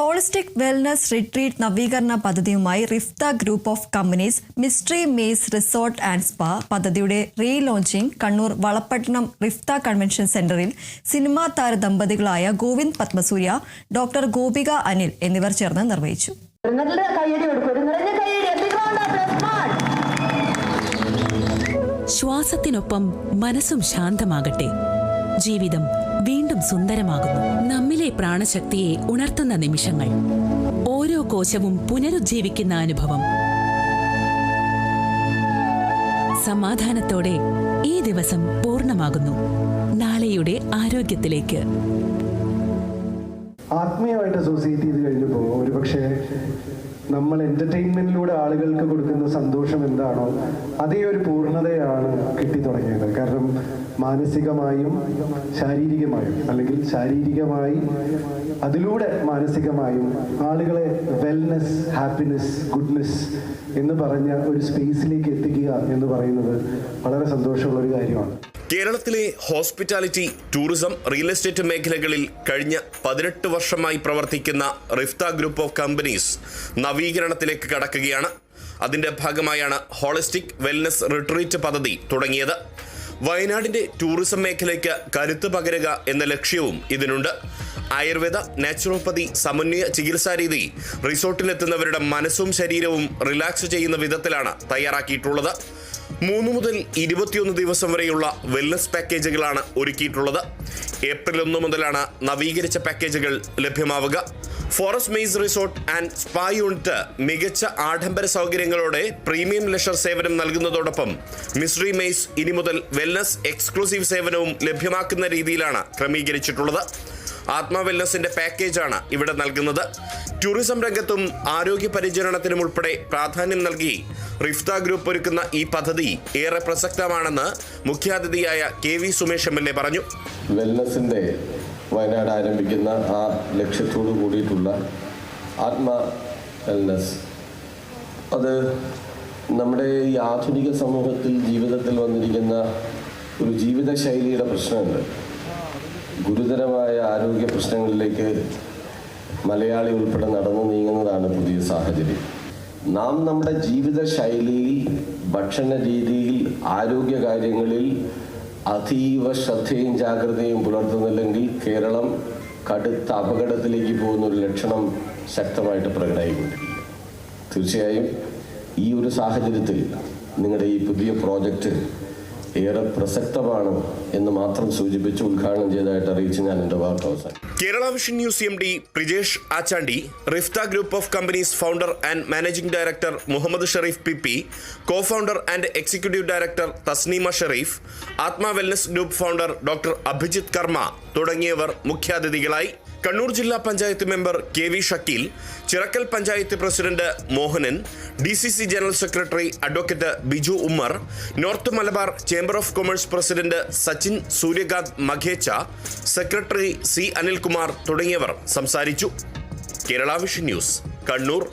Holistic wellness retreat നവീകരണ പദ്ധതിയുമായി Rifta group of companies mystery maze resort and spa പദ്ധതിയുടെ relaunching Kannur Valapattanam Rifta convention സെന്ററിൽ cinema താര ദമ്പതികളായ ഗോവിന്ദ് പത്മസൂര്യ, ഡോക്ടർ ഗോപിക അനിൽ എന്നിവർ ചേർന്ന് നിർവഹിച്ചു. ശ്വാസത്തിനൊപ്പം മനസ്സും ശാന്തമാകട്ടെ. ജീവിതം വീണ്ടും സുന്ദരമാകുന്നു. നമ്മിലെ പ്രാണശക്തിയെ ഉണർത്തുന്ന നിമിഷങ്ങൾ, ഓരോ കോശവും പുനരുജ്ജീവിക്കുന്ന അനുഭവം. സമാധാനത്തോടെ ഈ ദിവസം പൂർണ്ണമാകുന്നു. നാളെയുടെ ആരോഗ്യത്തിലേക്ക്. ആത്മീയമായിട്ട് അസോസിയേറ്റ് ചെയ്ത് കഴിഞ്ഞപ്പോൾ ഒരുപക്ഷെ നമ്മൾ എന്റർടൈൻമെന്റിലൂടെ ആളുകൾക്ക് കൊടുക്കുന്ന സന്തോഷം എന്താണോ അതേ ഒരു പൂർണ്ണതയാണ് കിട്ടിത്തുടങ്ങിയത്. കാരണം മാനസികമായും ശാരീരികമായും, അല്ലെങ്കിൽ ശാരീരികമായി അതിലൂടെ മാനസികമായും ആളുകളെ വെൽനെസ്, ഹാപ്പിനെസ്, ഗുഡ്നെസ് എന്ന് പറഞ്ഞ ഒരു സ്പേസിലേക്ക് എത്തിക്കുക എന്ന് പറയുന്നത് വളരെ സന്തോഷമുള്ള ഒരു കാര്യമാണ്. കേരളത്തിലെ ഹോസ്പിറ്റാലിറ്റി, ടൂറിസം, റിയൽ എസ്റ്റേറ്റ് മേഖലകളിൽ കഴിഞ്ഞ 18 വർഷമായി പ്രവർത്തിക്കുന്ന റിഫ്ത ഗ്രൂപ്പ് ഓഫ് കമ്പനീസ് നവീകരണത്തിലേക്ക് കടക്കുകയാണ്. അതിന്റെ ഭാഗമായാണ് ഹോളിസ്റ്റിക് വെൽനസ് റിട്രീറ്റ് പദ്ധതി തുടങ്ങിയത്. വയനാടിന്റെ ടൂറിസം മേഖലയ്ക്ക് കരുത്ത് പകരുക എന്ന ലക്ഷ്യവും ഇതിനുണ്ട്. ആയുർവേദ, നാച്ചുറോപ്പതി സമന്വയ ചികിത്സാരീതി റിസോർട്ടിലെത്തുന്നവരുടെ മനസ്സും ശരീരവും റിലാക്സ് ചെയ്യുന്ന വിധത്തിലാണ് തയ്യാറാക്കിയിട്ടുള്ളത്. 3 മുതൽ 21 ദിവസം വരെയുള്ള വെൽനസ് പാക്കേജുകളാണ് ഒരുക്കിയിട്ടുള്ളത്. ഏപ്രിൽ 1 മുതലാണ് നവീകരിച്ച പാക്കേജുകൾ ലഭ്യമാവുക. Forest maze resort and spa unit മികച്ച ആഡംബര സൗകര്യങ്ങളോടെ പ്രീമിയം ലെഷർ സേവനം നൽകുന്നതോടൊപ്പം മിസ്റ്ററി മെയ്സ് ഇനി മുതൽ വെൽനസ് എക്സ്ക്ലൂസീവ് സേവനവും ലഭ്യമാക്കുന്ന രീതിയിലാണ് ക്രമീകരിച്ചിട്ടുള്ളത്. ആത്മ വെൽനസിന്റെ പാക്കേജാണ് ഇവിടെ നൽകുന്നത്. ടൂറിസം രംഗത്തും ആരോഗ്യ പരിചരണത്തിനും ഉൾപ്പെടെ പ്രാധാന്യം നൽകി റിഫ്ത ഗ്രൂപ്പ് ഒരുക്കുന്ന ഈ പദ്ധതി ഏറെ പ്രസക്തമാണെന്ന് മുഖ്യാതിഥിയായ KV സുമേഷ് MLA പറഞ്ഞു. വെൽനസിന്റെ വയനാട് ആരംഭിക്കുന്ന ആ ലക്ഷ്യത്തോടു കൂടിയിട്ടുള്ള ആത്മ വെൽനസ്, അത് നമ്മുടെ ഈ ആധുനിക സമൂഹത്തിൽ ജീവിതത്തിൽ വന്നിരിക്കുന്ന ഒരു ജീവിതശൈലിയുടെ പ്രശ്നമുണ്ട്. ഗുരുതരമായ ആരോഗ്യ പ്രശ്നങ്ങളിലേക്ക് മലയാളി ഉൾപ്പെടെ നടന്നു നീങ്ങുന്നതാണ് പുതിയ സാഹചര്യം. നാം നമ്മുടെ ജീവിതശൈലിയിൽ, ഭക്ഷണ രീതിയിൽ, ആരോഗ്യ കാര്യങ്ങളിൽ അതീവ ശ്രദ്ധയും ജാഗ്രതയും പുലർത്തുന്നില്ലെങ്കിൽ കേരളം കടുത്ത അപകടത്തിലേക്ക് പോകുന്ന ഒരു ലക്ഷണം ശക്തമായിട്ട് പ്രകടമായിക്കൊണ്ടിരിക്കും. തീർച്ചയായും ഈ ഒരു സാഹചര്യത്തിൽ നിങ്ങളുടെ ഈ പുതിയ പ്രോജക്റ്റ് ഏറെ പ്രസക്തമാണ് എന്ന് മാത്രം സൂചിപ്പിച്ച് ഉദ്ഘാടനം ചെയ്തതായിട്ട് അറിയിച്ച് ഞാൻ എൻ്റെ വാർത്ത അവസാനം. Kerala vision news MD Prijesh Achandi, Rifta group of companies founder and managing director Muhammad Sharif PP, cofounder and executive director Tasneema Sharif, Atma wellness group founder doctor Abhijith Karma തുടങ്ങിയവർ മുഖ്യാതിഥികളായി. കണ്ണൂർ ജില്ലാ panchayat member KV Shakeel, Chirakkal panchayat president Mohanan, DCC general secretary advocate Biju Ummer, north Malabar chamber of commerce president Sachin Suryakant Maghecha, secretary C Anilkumar തുടങ്ങിയവർ സംസാരിച്ചു. Kerala vision news, Kannur.